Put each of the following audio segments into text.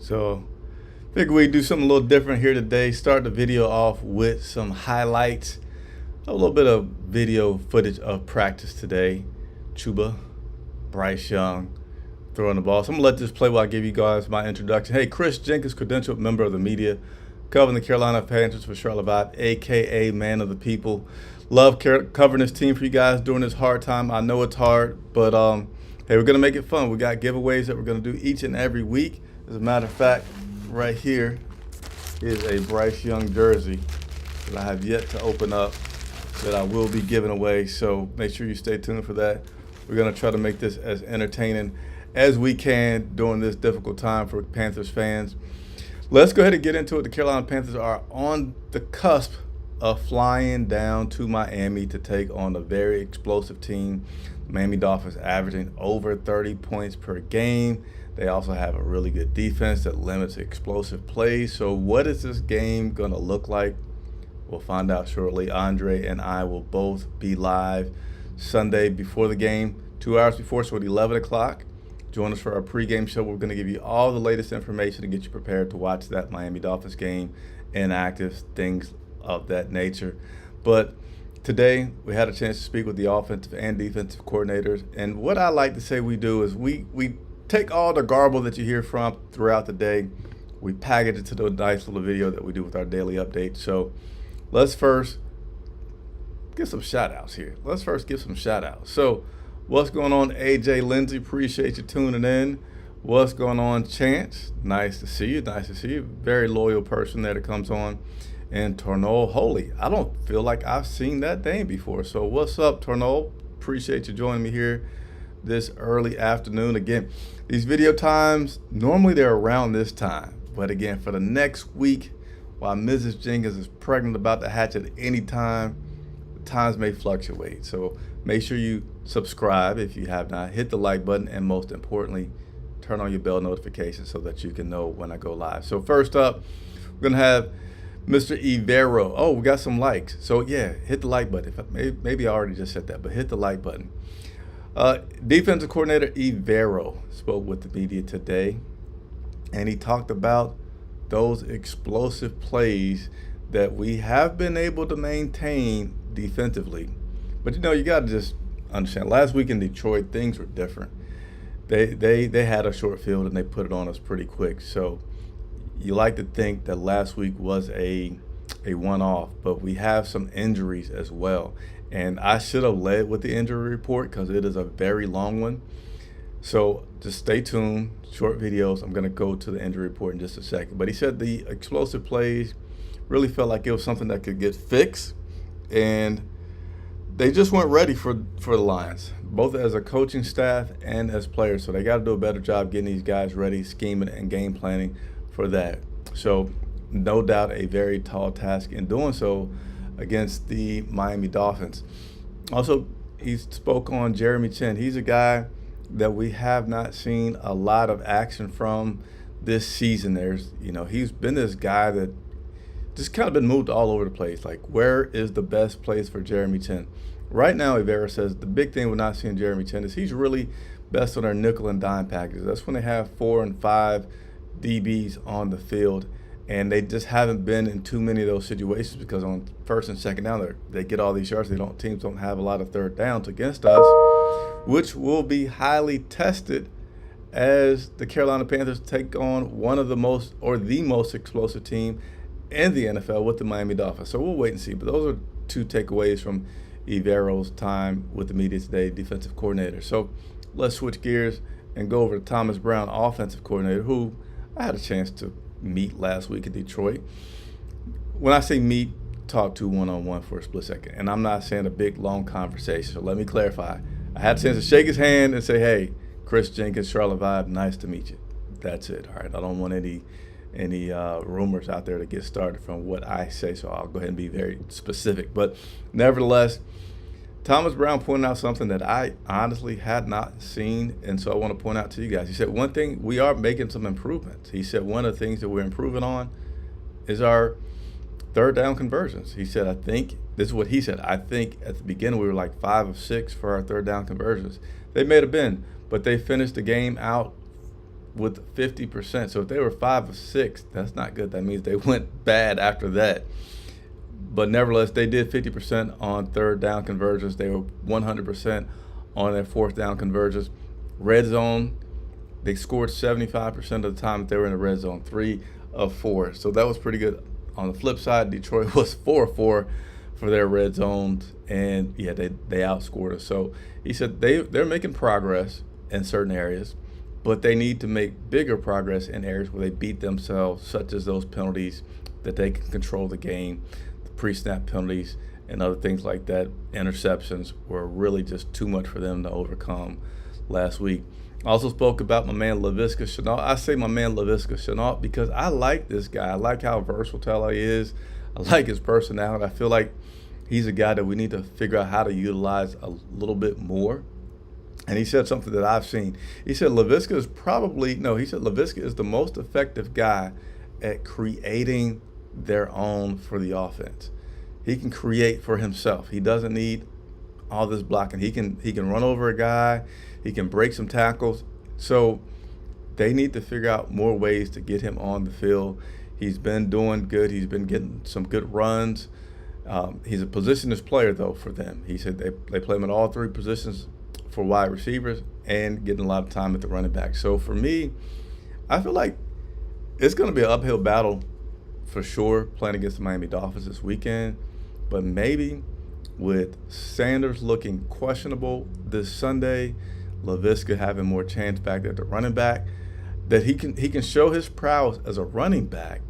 So figure we do something a little different here today. Start the video off with some highlights, a little bit of video footage of practice today. Chuba, Bryce Young throwing the ball. So I'm gonna let this play while I give you guys my introduction. Hey, Chris Jenkins, credentialed member of the media, covering the Carolina Panthers for Charlotte Vibe, aka Man of the People. Love covering this team for you guys during this hard time. I know it's hard, but hey, we're gonna make it fun. We got giveaways that we're gonna do each and every week. As a matter of fact, right here is a Bryce Young jersey that I have yet to open up that I will be giving away. So make sure you stay tuned for that. We're gonna try to make this as entertaining as we can during this difficult time for Panthers fans. Let's go ahead and get into it. The Carolina Panthers are on the cusp of flying down to Miami to take on a very explosive team. Miami Dolphins averaging over 30 points per game. They also have a really good defense that limits explosive plays. So what is this game going to look like? We'll find out shortly. Andre and I will both be live Sunday before the game, 2 hours before, so at 11 o'clock. Join us for our pregame show. We're going to give you all the latest information to get you prepared to watch that Miami Dolphins game, inactives, things of that nature. But today we had a chance to speak with the offensive and defensive coordinators. And what I like to say we do is we take all the garble that you hear from throughout the day, we package it to the nice little video that we do with our daily update. So let's first get some shout outs here. So what's going on, AJ Lindsay? Appreciate you tuning in. What's going on, Chance? Nice to see you. Very loyal person there that comes on. And Tornol Holy. I don't feel like I've seen that name before. So what's up, Tornol? Appreciate you joining me here this early afternoon. Again, these video times, normally they're around this time. But again, for the next week, while Mrs. Jenkins is pregnant, about to hatch at any time, the times may fluctuate. So make sure you subscribe if you have not. Hit the like button, and most importantly, turn on your bell notifications so that you can know when I go live. So first up, we're going to have Mr. Ivero. Oh, we got some likes. So yeah, hit the like button. Maybe I already just said that, but hit the like button. Defensive coordinator Ivero spoke with the media today, and he talked about those explosive plays that we have been able to maintain defensively. But you got to just understand, last week in Detroit, things were different. They had a short field and they put it on us pretty quick. So you like to think that last week was a one-off, but we have some injuries as well. And I should have led with the injury report because it is a very long one. So just stay tuned, short videos. I'm going to go to the injury report in just a second. But he said the explosive plays really felt like it was something that could get fixed. And they just weren't ready for the Lions, both as a coaching staff and as players. So they got to do a better job getting these guys ready, scheming and game planning for that. So no doubt a very tall task in doing so against the Miami Dolphins. Also, he spoke on Jeremy Chin. He's a guy that we have not seen a lot of action from this season. He's been this guy that just kind of been moved all over the place. Like, where is the best place for Jeremy Chin? Right now, Ivera says the big thing with not seeing Jeremy Chin is he's really best on our nickel and dime packages. That's when they have 4 and 5 DBs on the field, and they just haven't been in too many of those situations because on first and second down, they get all these yards. Teams don't have a lot of third downs against us, which will be highly tested as the Carolina Panthers take on one of the most explosive team in the NFL with the Miami Dolphins. So we'll wait and see. But those are 2 takeaways from Ivero's time with the media today, defensive coordinator. So let's switch gears and go over to Thomas Brown, offensive coordinator, who I had a chance to meet last week in Detroit. When I say meet, talk to one-on-one for a split second. And I'm not saying a big, long conversation. So let me clarify. I had a chance to shake his hand and say, hey, Chris Jenkins, Charlotte Vibe, nice to meet you. That's it. All right. I don't want any rumors out there to get started from what I say. So I'll go ahead and be very specific. But nevertheless, Thomas Brown pointed out something that I honestly had not seen, and so I want to point out to you guys. He said one thing, we are making some improvements. He said one of the things that we're improving on is our third down conversions. He said, this is what he said, I think at the beginning we were like 5 of 6 for our third down conversions. They may have been, but they finished the game out with 50%. So if they were 5 of 6, that's not good. That means they went bad after that. But nevertheless, they did 50% on third down conversions. They were 100% on their fourth down conversions. Red zone, they scored 75% of the time that they were in the red zone, 3 of 4. So that was pretty good. On the flip side, Detroit was 4 of 4 for their red zones, and yeah, they outscored us. So he said they're making progress in certain areas, but they need to make bigger progress in areas where they beat themselves, such as those penalties that they can control the game, the pre-snap penalties, and other things like that. Interceptions were really just too much for them to overcome last week. I also spoke about my man Laviska Shenault. I say my man Laviska Shenault because I like this guy. I like how versatile he is. I like his personality. I feel like he's a guy that we need to figure out how to utilize a little bit more. And he said something that I've seen. He said Laviska is the most effective guy at creating their own for the offense. He can create for himself. He doesn't need all this blocking. He can run over a guy. He can break some tackles. So they need to figure out more ways to get him on the field. He's been doing good. He's been getting some good runs. He's a positionless player, though, for them. He said they play him at all 3 positions for wide receivers and getting a lot of time at the running back. So for me, I feel like it's going to be an uphill battle for sure playing against the Miami Dolphins this weekend. But maybe with Sanders looking questionable this Sunday, Laviska having more chance back at the running back, that he can show his prowess as a running back,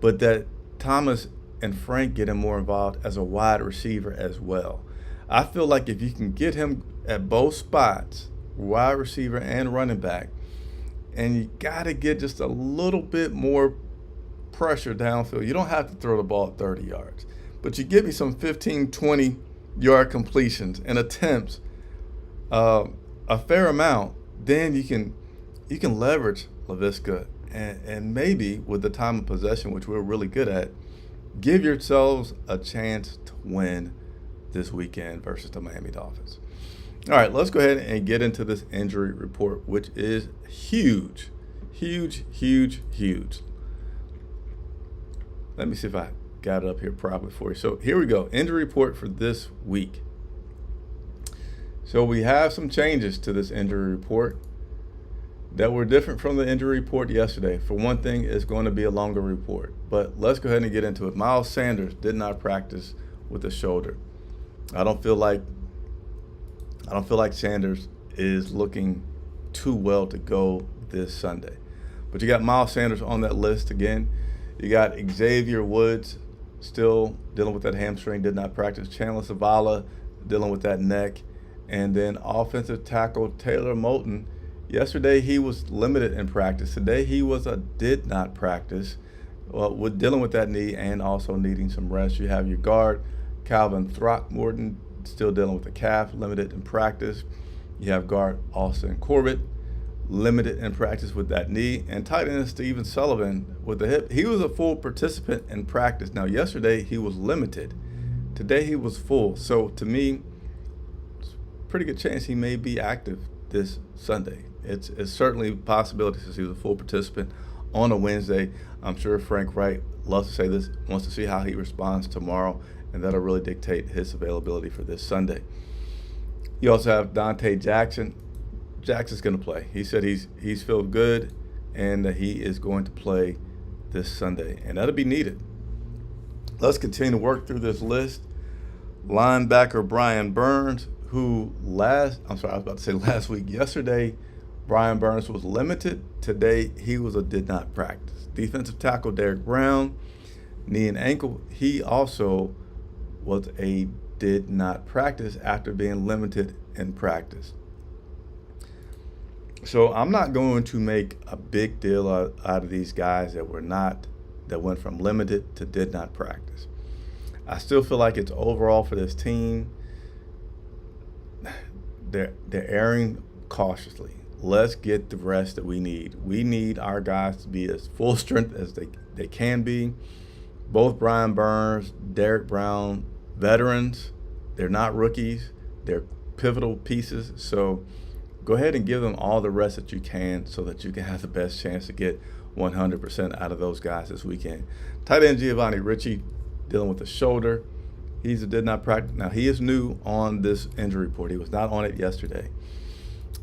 but that Thomas and Frank get him more involved as a wide receiver as well. I feel like if you can get him at both spots, wide receiver and running back, and you got to get just a little bit more pressure downfield. You don't have to throw the ball 30 yards, but you give me some 15, 20-yard completions and attempts, a fair amount, then you can leverage Laviska and maybe with the time of possession, which we're really good at, give yourselves a chance to win this weekend versus the Miami Dolphins. All right, let's go ahead and get into this injury report, which is huge, huge, huge, huge. Let me see if I got it up here properly for you. So here we go, injury report for this week. So we have some changes to this injury report that were different from the injury report yesterday. For one thing, it's going to be a longer report, but let's go ahead and get into it. Miles Sanders did not practice with the shoulder. I don't feel like Sanders is looking too well to go this Sunday. But you got Miles Sanders on that list again. You got Xavier Woods still dealing with that hamstring, did not practice. Chandler Zavala dealing with that neck. And then offensive tackle Taylor Moton. Yesterday he was limited in practice. Today he did not practice. Well, with dealing with that knee and also needing some rest. You have your guard Calvin Throckmorton still dealing with the calf, limited in practice. You have guard Austin Corbett, limited in practice with that knee. And tight end Steven Sullivan with the hip. He was a full participant in practice. Now yesterday he was limited. Today he was full. So to me, pretty good chance he may be active this Sunday. It's certainly a possibility since he was a full participant on a Wednesday. I'm sure Frank Wright loves to say this, wants to see how he responds tomorrow, and that'll really dictate his availability for this Sunday. You also have Dante Jackson. Jackson's going to play. He said he's felt good and that he is going to play this Sunday, and that'll be needed. Let's continue to work through this list. Linebacker Brian Burns, who last week. Yesterday, Brian Burns was limited. Today, he did not practice. Defensive tackle Derek Brown, knee and ankle. He also did not practice after being limited in practice. So I'm not going to make a big deal out of these guys that went from limited to did not practice. I still feel like it's overall for this team, they're erring cautiously. Let's get the rest that we need. We need our guys to be as full strength as they can be. Both Brian Burns, Derek Brown, veterans. They're not rookies. They're pivotal pieces. So go ahead and give them all the rest that you can so that you can have the best chance to get 100% out of those guys this weekend. Tight end Giovanni Ritchie dealing with the shoulder. He did not practice. Now, he is new on this injury report. He was not on it yesterday.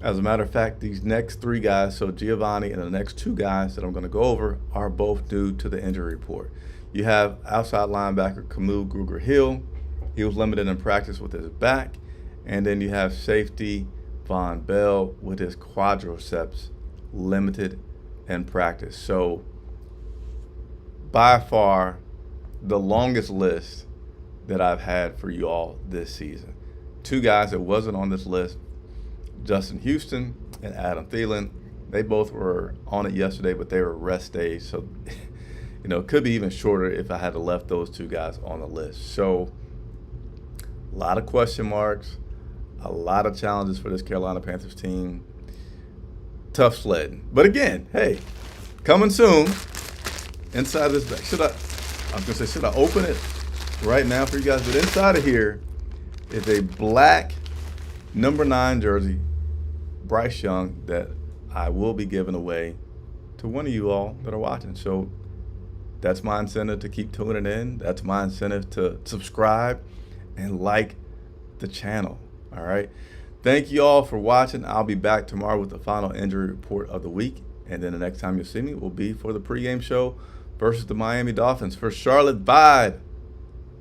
As a matter of fact, these next three guys, so Giovanni and the next two guys that I'm going to go over, are both new to the injury report. You have outside linebacker Camille Gruger-Hill. He was limited in practice with his back. And then you have safety Von Bell with his quadriceps limited in practice. So by far the longest list that I've had for you all this season. Two guys that wasn't on this list, Justin Houston and Adam Thielen. They both were on it yesterday, but they were rest days. So, it could be even shorter if I had to left those two guys on the list. So a lot of question marks, a lot of challenges for this Carolina Panthers team. Tough sledding. But again, hey, coming soon inside this bag. Should I open it right now for you guys? But inside of here is a black number 9 jersey, Bryce Young, that I will be giving away to one of you all that are watching. So that's my incentive to keep tuning in. That's my incentive to subscribe and like the channel. All right. Thank you all for watching. I'll be back tomorrow with the final injury report of the week. And then the next time you'll see me will be for the pregame show versus the Miami Dolphins. For Charlotte Vibe,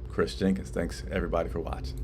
Chris Jenkins. Thanks, everybody, for watching.